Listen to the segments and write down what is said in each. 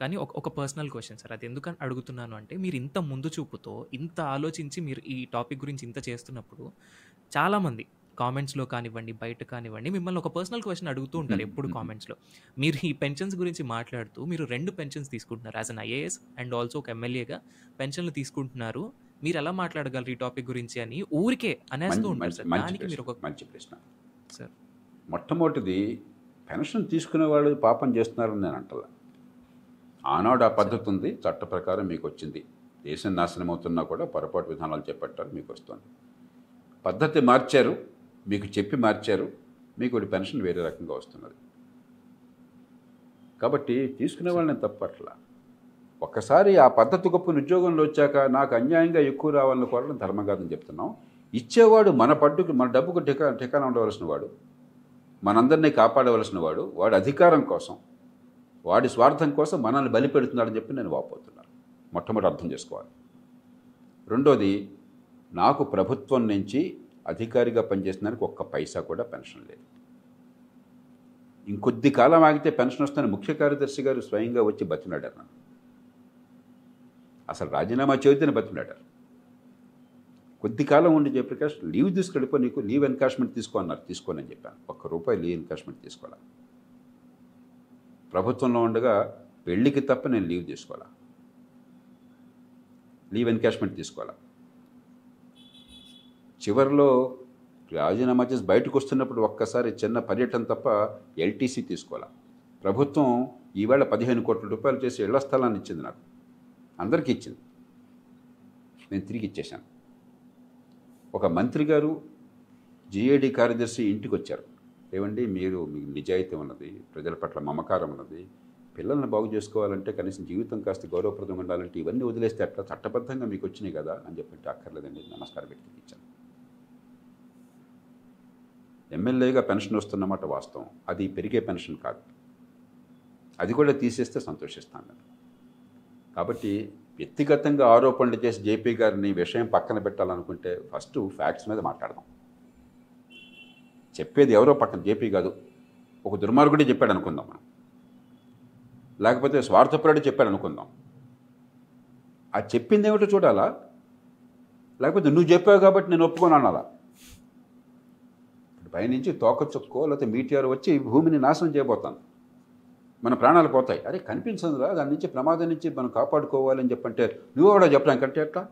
కానీ ఒక personal question sir. అది ఎందుకని అడుగుతున్నాను అంటే, మీరు ఇంత ముందు చూపుతో, ఇంత ఆలోచించి మీరు ఈ టాపిక్ గురించి ఇంత చేస్తున్నప్పుడు, చాలామంది కామెంట్స్‌లో కానివ్వండి, బయట కానివ్వండి, మిమ్మల్ని ఒక పర్సనల్ క్వెషన్ అడుగుతూ ఉంటారు ఎప్పుడు కామెంట్స్‌లో. మీరు ఈ పెన్షన్స్ గురించి మాట్లాడుతూ, మీరు 2 పెన్షన్స్ తీసుకుంటున్నారు. As an IAS and also ఒక ఎమ్మెల్యేగా పెన్షన్‌లు తీసుకుంటున్నారు. మీరెలా మాట్లాడగలరు ఈ టాపిక్ గురించి అని ఊరికే అనేస్తూ ఉంటారు సార్. మంచి దానికి ప్రశ్న, మీరు ఒక మంచి ప్రశ్న. సార్ మొట్టమొదటిది, పెన్షన్ తీసుకునే వాళ్ళు పాపం చేస్తున్నారని నేను అంటలా. ఆనాడు ఆ పద్ధతి ఉంది, చట్ట ప్రకారం మీకు వచ్చింది. దేశం నాశనం అవుతున్నా కూడా పొరపాటు విధానాలు చేపట్టారు, మీకు వస్తుంది. పద్ధతి మార్చారు, మీకు చెప్పి మార్చారు, మీకు ఒకటి పెన్షన్ వేరే రకంగా వస్తున్నది. కాబట్టి తీసుకునే వాళ్ళని తప్పట్లా. ఒక్కసారి ఆ పద్ధతి గొప్ప ఉద్యోగంలో వచ్చాక నాకు అన్యాయంగా ఎక్కువ రావాలని కోరడం ధర్మం కాదని చెప్తున్నాం. ఇచ్చేవాడు మన పట్టుకు, మన డబ్బుకు ఠికానా ఉండవలసిన వాడు, మనందరినీ కాపాడవలసిన వాడు, వాడి అధికారం కోసం, వాడి స్వార్థం కోసం మనల్ని బలి పెడుతున్నాడని చెప్పి నేను వాపోతున్నాను. మొట్టమొదటి అర్థం చేసుకోవాలి. రెండోది, నాకు ప్రభుత్వం నుంచి అధికారిగా పనిచేసినందుకు ఒక్క పైసా కూడా పెన్షన్ లేదు. ఇంకొద్ది కాలం ఆగితే పెన్షన్ వస్తుందని ముఖ్య కార్యదర్శి గారు స్వయంగా వచ్చి బతినాడారు నన్ను. అసలు రాజీనామా చేయుతని బతినాడారు. కొద్ది కాలం ఉండి జయప్రకాష్ లీవ్ తీసుకెళ్ళిపో, నీకు లీవ్ ఎన్కాష్మెంట్ తీసుకో అన్నారు. తీసుకోనని చెప్పాను. ₹1 లీవ్ ఎన్కాష్మెంట్ తీసుకోవాలా. ప్రభుత్వంలో ఉండగా పెళ్ళికి తప్ప నేను లీవ్ తీసుకోవాలా, లీవ్ ఎన్కాష్మెంట్ తీసుకోవాలా. చివరిలో రాజీనామా చేసి బయటకు వస్తున్నప్పుడు ఒక్కసారి చిన్న పర్యటన తప్ప ఎల్టీసీ తీసుకోవాలా. ప్రభుత్వం ఈవేళ ₹15 కోట్ల చేసి ఇళ్ల స్థలాన్ని ఇచ్చింది, నాకు అందరికీ ఇచ్చింది. నేను తిరిగి ఇచ్చేశాను. ఒక మంత్రి గారు జిఏడి కార్యదర్శి ఇంటికి వచ్చారు. ఏమండి, మీకు నిజాయితీ ఉన్నది, ప్రజల పట్ల మమకారం ఉన్నది, పిల్లల్ని బాగు చేసుకోవాలంటే కనీసం జీవితం కాస్త గౌరవప్రదంగా ఉండాలంటే ఇవన్నీ వదిలేస్తే అట్లా, చట్టబద్ధంగా మీకు వచ్చినాయి కదా అని చెప్పి, అక్కర్లేదండి నమస్కారం పెట్టి ఇచ్చాను. ఎమ్మెల్యేగా పెన్షన్ వస్తున్నమాట వాస్తవం, అది పెరిగే పెన్షన్ కాదు. అది కూడా తీసేస్తే సంతోషిస్తాను నేను. కాబట్టి వ్యక్తిగతంగా ఆరోపణలు చేసి జేపీ గారిని విషయం పక్కన పెట్టాలనుకుంటే ఫస్ట్ ఫ్యాక్ట్స్ మీద మాట్లాడదాం. చెప్పేది ఎవరో పక్కన జేపీ కాదు, ఒక దుర్మార్గుడే చెప్పాడు అనుకుందాం మనం, లేకపోతే స్వార్థపరుడే చెప్పాడు అనుకుందాం. ఆ చెప్పింది ఏమిటో చూడాలా, లేకపోతే నువ్వు చెప్పావు కాబట్టి నేను ఒప్పుకొని అనాలా. పైనుంచి తోక చుక్కో లేకపోతే మీటిఆర్ వచ్చి భూమిని నాశనం చేయబోతాను, మన ప్రాణాలు పోతాయి. అరే కనిపించదురా, దాని నుంచి ప్రమాదం నుంచి మనం కాపాడుకోవాలని చెప్పంటే నువ్వు కూడా చెప్పడానికి అంటే ఎట్లా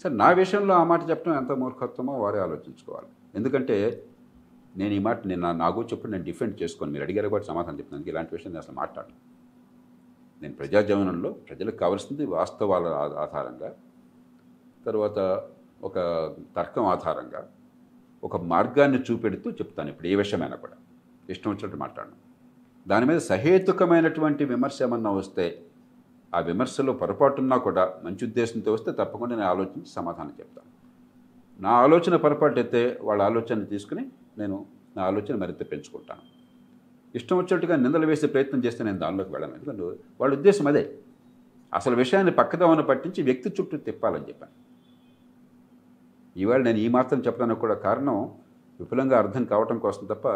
సార్? నా విషయంలో ఆ మాట చెప్పడం ఎంత మూర్ఖత్వమో వారే ఆలోచించుకోవాలి. ఎందుకంటే నేను ఈ మాట నా గురించి చెప్పి నేను డిఫెండ్ చేసుకొని, మీరు అడిగారు కూడా సమాధానం చెప్తున్నాను. ఇలాంటి విషయం నేను అసలు మాట్లాడను. నేను ప్రజాజీవనంలో ప్రజలకు కావాల్సింది వాస్తవాల ఆధారంగా, తర్వాత ఒక తర్కం ఆధారంగా, ఒక మార్గాన్ని చూపెడుతూ చెప్తాను. ఇప్పుడు ఏ విషయమైనా కూడా ఇష్టం వచ్చినట్టు మాట్లాడను. దాని మీద సహేతుకమైనటువంటి విమర్శ ఏమన్నా వస్తే, ఆ విమర్శలో పొరపాటున్నా కూడా మంచి ఉద్దేశంతో వస్తే తప్పకుండా నేను ఆలోచించి సమాధానం చెప్తాను. నా ఆలోచన పొరపాటు అయితే వాళ్ళ ఆలోచన తీసుకుని నేను నా ఆలోచన మరింత పెంచుకుంటాను. ఇష్టం వచ్చినట్టుగా నిందలు వేసే ప్రయత్నం చేస్తే నేను దానిలోకి వెళ్ళను. ఎందుకంటే వాళ్ళ ఉద్దేశం అదే, అసలు విషయాన్ని పక్కదోవన పట్టించి వ్యక్తి చుట్టూ తిప్పాలని చెప్పాను. ఈవేళ నేను ఈ మాత్రం చెప్పడానికి కూడా కారణం విపులంగా అర్థం కావటం కోసం తప్ప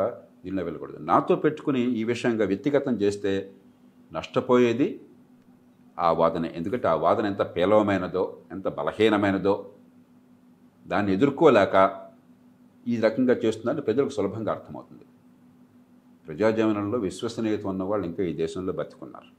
దీనిలో వెళ్ళకూడదు. నాతో పెట్టుకుని ఈ విషయంగా వ్యక్తిగతం చేస్తే నష్టపోయేది ఆ వాదన. ఎందుకంటే ఆ వాదన ఎంత పేలవమైనదో, ఎంత బలహీనమైనదో, దాన్ని ఎదుర్కోలేక ఈ రకంగా చేస్తుందని ప్రజలకు సులభంగా అర్థమవుతుంది. ప్రజాజీవనంలో విశ్వసనీయత ఉన్న వాళ్ళు ఇంకా ఈ దేశంలో బతికున్నారు.